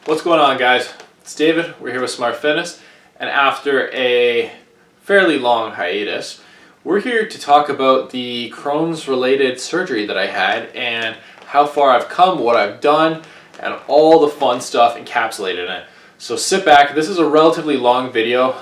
What's going on, guys? It's David. We're here with Smart Fitness, and after a fairly long hiatus, we're here to talk about the Crohn's related surgery that I had and how far I've come, what I've done, and all the fun stuff encapsulated in it. So sit back. This is a relatively long video,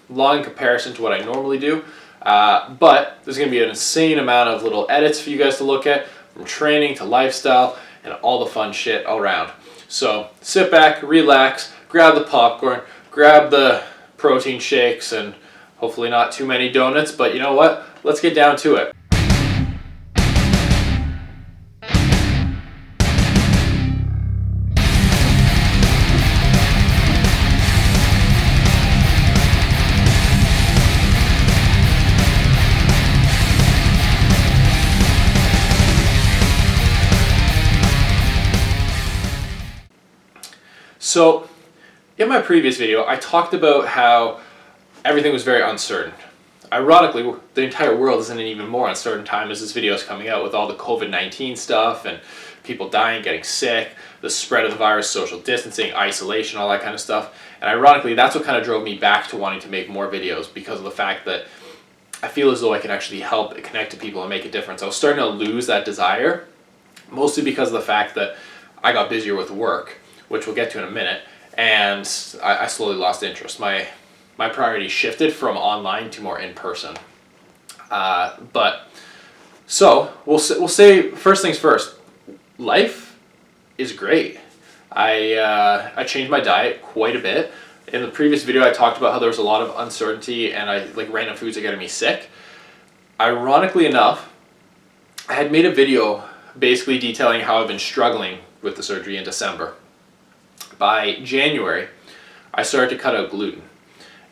long in comparison to what I normally do, but there's going to be an insane amount of little edits for you guys to look at, from training to lifestyle and all the fun shit all around. So sit back, relax, grab the popcorn, grab the protein shakes, and hopefully not too many donuts, but you know what? Let's get down to it. So, in my previous video, I talked about how everything was very uncertain. Ironically, the entire world is in an even more uncertain time as this video is coming out, with all the COVID-19 stuff and people dying, getting sick, the spread of the virus, social distancing, isolation, all that kind of stuff. And ironically, that's what kind of drove me back to wanting to make more videos, because of the fact that I feel as though I can actually help connect to people and make a difference. I was starting to lose that desire, mostly because of the fact that I got busier with work, which we'll get to in a minute, and I slowly lost interest. My priority shifted from online to more in person. So we'll say first things first. Life is great. I changed my diet quite a bit. In the previous video, I talked about how there was a lot of uncertainty and random foods are getting me sick. Ironically enough, I had made a video basically detailing how I've been struggling with the surgery in December. By January, I started to cut out gluten,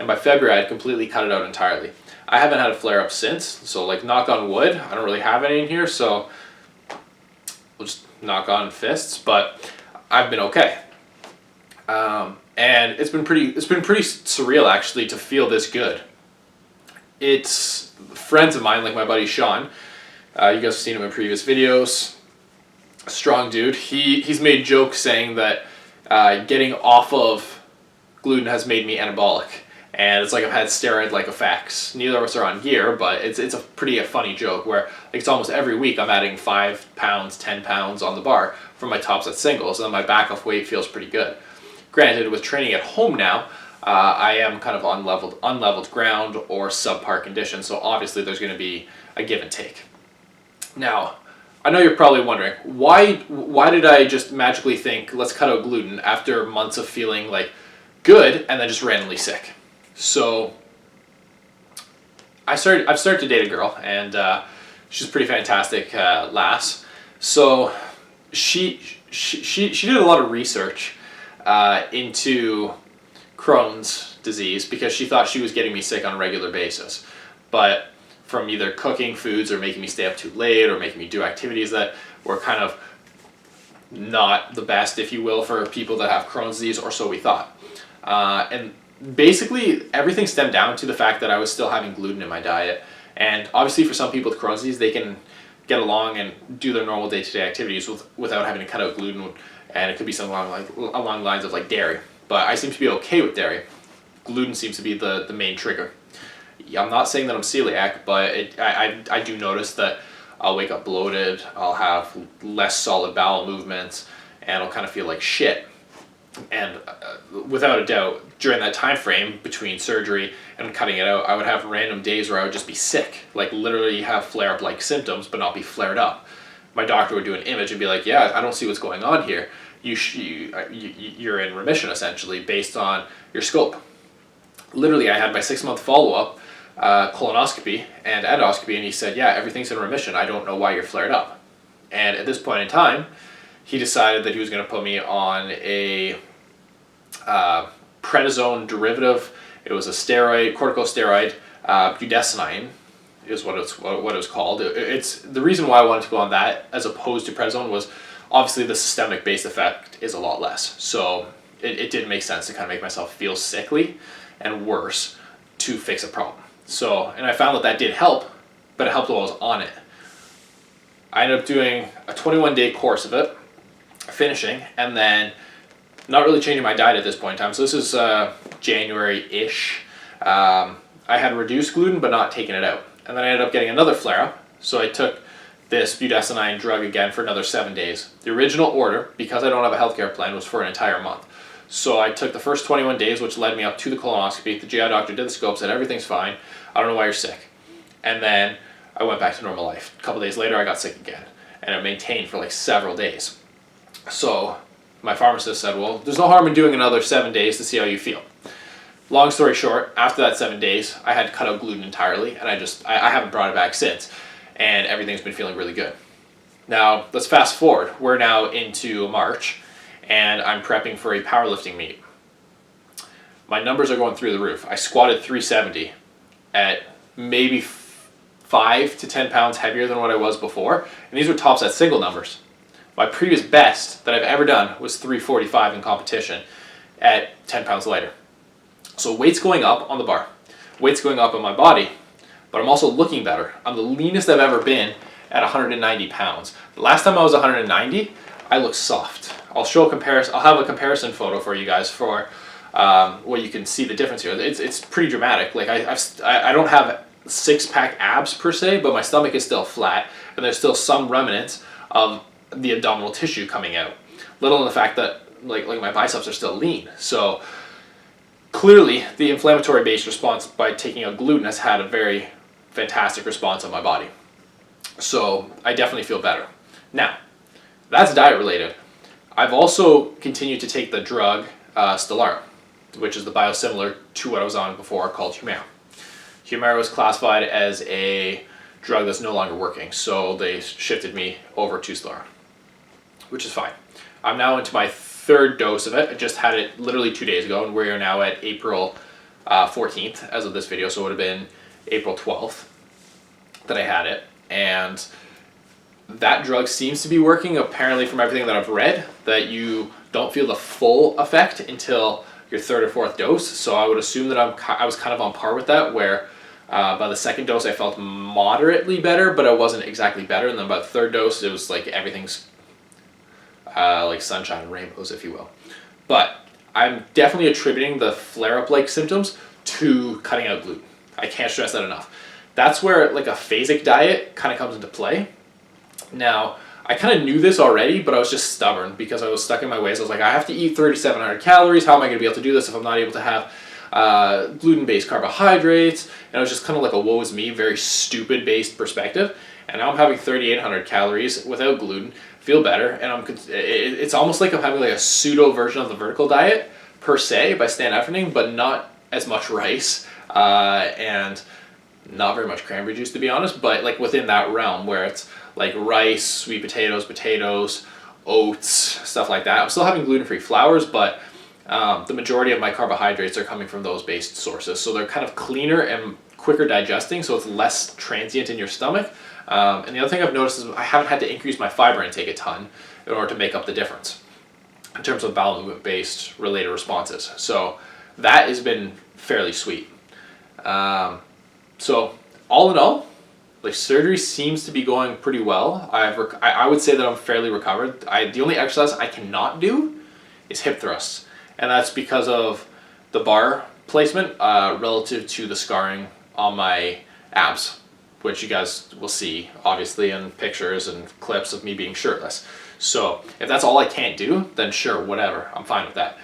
and by February, I had completely cut it out entirely. I haven't had a flare-up since, so knock on wood, I don't really have any in here, so we'll just knock on fists, but I've been okay. And it's been pretty surreal, actually, to feel this good. It's friends of mine, like my buddy Sean, you guys have seen him in previous videos, strong dude. He's made jokes saying that getting off of gluten has made me anabolic, and it's like I've had steroid-like effects. Neither of us are on gear, but it's a pretty funny joke where it's almost every week I'm adding 5 pounds, 10 pounds on the bar from my top set singles, and then my back off weight feels pretty good. Granted, with training at home now, I am kind of on unleveled ground or subpar conditions, so obviously there's going to be a give and take. Now, I know you're probably wondering, why did I just magically think, let's cut out gluten after months of feeling good and then just randomly sick? So I've started to date a girl, and she's a pretty fantastic lass. So she did a lot of research into Crohn's disease because she thought she was getting me sick on a regular basis. But from either cooking foods or making me stay up too late or making me do activities that were kind of not the best, if you will, for people that have Crohn's disease, or so we thought. And basically everything stemmed down to the fact that I was still having gluten in my diet. And obviously for some people with Crohn's disease, they can get along and do their normal day-to-day activities without having to cut out gluten, and it could be something along the lines of dairy. But I seem to be okay with dairy. Gluten seems to be the main trigger. I'm not saying that I'm celiac, but I do notice that I'll wake up bloated, I'll have less solid bowel movements, and I'll kind of feel like shit. And without a doubt, during that time frame between surgery and cutting it out, I would have random days where I would just be sick, literally have flare-up-like symptoms, but not be flared up. My doctor would do an image and be like, yeah, I don't see what's going on here. You're in remission, essentially, based on your scope. Literally, I had my 6-month follow-up, colonoscopy and endoscopy, and he said, yeah, everything's in remission. I don't know why you're flared up. And at this point in time, he decided that he was going to put me on a prednisone derivative. It was a steroid, corticosteroid, budesonide is what it was called. It's the reason why I wanted to go on that as opposed to prednisone was obviously the systemic based effect is a lot less. So it didn't make sense to kind of make myself feel sickly and worse to fix a problem. So, and I found that did help, but it helped while I was on it. I ended up doing a 21-day course of it, finishing, and then not really changing my diet at this point in time. So this is January-ish. I had reduced gluten but not taken it out. And then I ended up getting another flare-up. So I took this budesonide drug again for another 7 days. The original order, because I don't have a healthcare plan, was for an entire month. So I took the first 21 days, which led me up to the colonoscopy. The GI doctor did the scope, said everything's fine. I don't know why you're sick. And then I went back to normal life. A couple days later, I got sick again. And it maintained for like several days. So my pharmacist said, well, there's no harm in doing another 7 days to see how you feel. Long story short, after that 7 days, I had to cut out gluten entirely, and I haven't brought it back since, and everything's been feeling really good. Now, let's fast forward. We're now into March, and I'm prepping for a powerlifting meet. My numbers are going through the roof. I squatted 370 at maybe 5 to 10 pounds heavier than what I was before, and these were tops at single numbers. My previous best that I've ever done was 345 in competition at 10 pounds lighter. So weight's going up on the bar, weight's going up on my body, but I'm also looking better. I'm the leanest I've ever been at 190 pounds. The last time I was 190, I look soft. I'll show a comparison. I'll have a comparison photo for you guys for where you can see the difference here. It's pretty dramatic. Like I don't have six-pack abs per se, but my stomach is still flat, and there's still some remnants of the abdominal tissue coming out. Let alone the fact that like my biceps are still lean. So clearly, the inflammatory-based response by taking out gluten has had a very fantastic response on my body. So I definitely feel better. Now, that's diet-related. I've also continued to take the drug Stelara, which is the biosimilar to what I was on before called Humira. Humira was classified as a drug that's no longer working, so they shifted me over to Stelara, which is fine. I'm now into my third dose of it. I just had it literally 2 days ago, and we are now at April 14th as of this video, so it would have been April 12th that I had it. And that drug seems to be working, apparently from everything that I've read, that you don't feel the full effect until your third or fourth dose. So I would assume that I was kind of on par with that, where by the second dose I felt moderately better, but I wasn't exactly better. And then by the third dose, it was like everything's like sunshine and rainbows, if you will. But I'm definitely attributing the flare-up like symptoms to cutting out gluten. I can't stress that enough. That's where like a phasic diet kind of comes into play. Now, I kind of knew this already, but I was just stubborn because I was stuck in my ways. I was like, I have to eat 3,700 calories. How am I going to be able to do this if I'm not able to have gluten-based carbohydrates? And it was just kind of like a woe is me, very stupid-based perspective. And now I'm having 3,800 calories without gluten, feel better, and it's almost like I'm having like a pseudo version of the vertical diet per se by stand efforting, but not as much rice and not very much cranberry juice, to be honest, but like within that realm where it's like rice, sweet potatoes, oats, stuff like that. I'm still having gluten-free flours, but the majority of my carbohydrates are coming from those based sources, so they're kind of cleaner and quicker digesting, so it's less transient in your stomach. And the other thing I've noticed is I haven't had to increase my fiber intake a ton in order to make up the difference in terms of bowel movement based related responses. So that has been fairly sweet. So all in all, like surgery seems to be going pretty well. I would say that I'm fairly recovered. The only exercise I cannot do is hip thrusts, and that's because of the bar placement relative to the scarring on my abs, which you guys will see obviously in pictures and clips of me being shirtless. So if that's all I can't do, then sure, whatever, I'm fine with that.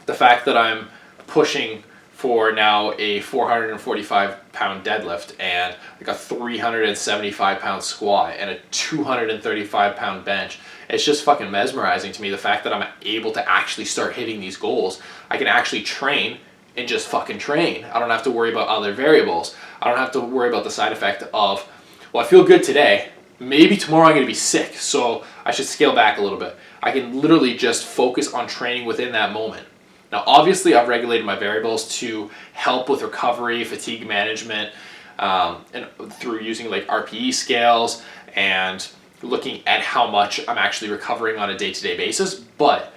The fact that I'm pushing for now a 445 pound deadlift and like a 375 pound squat and a 235 pound bench, it's just fucking mesmerizing to me, the fact that I'm able to actually start hitting these goals. I can actually train and just fucking train. I don't have to worry about other variables. I don't have to worry about the side effect of, well, I feel good today, maybe tomorrow I'm going to be sick, so I should scale back a little bit. I can literally just focus on training within that moment. Now, obviously, I've regulated my variables to help with recovery, fatigue management, and through using like RPE scales and looking at how much I'm actually recovering on a day-to-day basis, but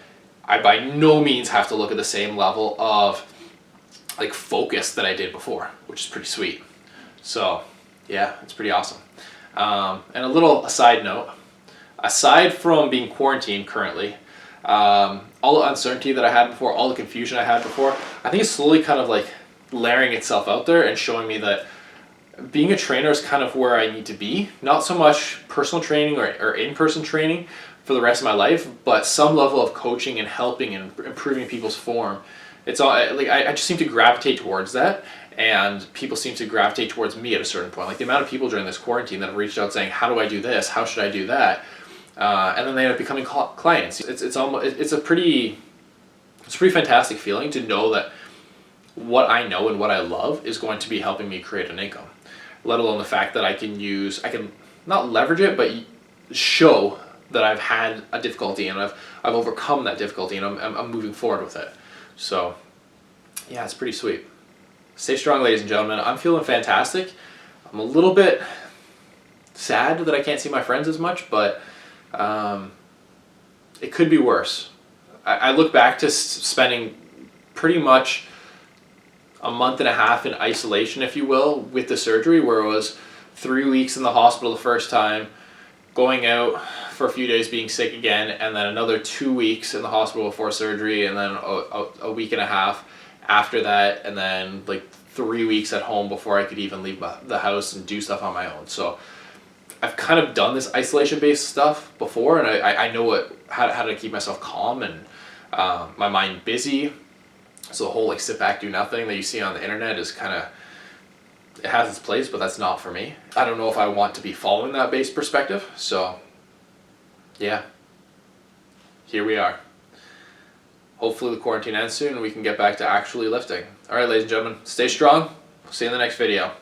I by no means have to look at the same level of like focus that I did before, which is pretty sweet. So yeah, it's pretty awesome. And a little aside note, aside from being quarantined currently, All the uncertainty that I had before, all the confusion I had before, I think it's slowly kind of like layering itself out there and showing me that being a trainer is kind of where I need to be. Not so much personal training or in-person training for the rest of my life, but some level of coaching and helping and improving people's form. It's all like I just seem to gravitate towards that, and people seem to gravitate towards me at a certain point. Like the amount of people during this quarantine that have reached out saying, "How do I do this? How should I do that?" And then they end up becoming clients. It's a pretty fantastic feeling to know that what I know and what I love is going to be helping me create an income. Let alone the fact that I can not leverage it, but show that I've had a difficulty and I've overcome that difficulty and I'm moving forward with it. So yeah, it's pretty sweet. Stay strong, ladies and gentlemen. I'm feeling fantastic. I'm a little bit sad that I can't see my friends as much, but it could be worse. I look back to spending pretty much a month and a half in isolation, if you will, with the surgery, where it was 3 weeks in the hospital the first time, going out for a few days being sick again, and then another 2 weeks in the hospital before surgery, and then a week and a half after that, and then like 3 weeks at home before I could even leave the house and do stuff on my own. So I've kind of done this isolation-based stuff before, and I know how to keep myself calm and my mind busy. So the whole like sit back, do nothing that you see on the internet is kind of, it has its place, but that's not for me. I don't know if I want to be following that base perspective. So yeah, here we are. Hopefully the quarantine ends soon and we can get back to actually lifting. All right, ladies and gentlemen, stay strong. See you in the next video.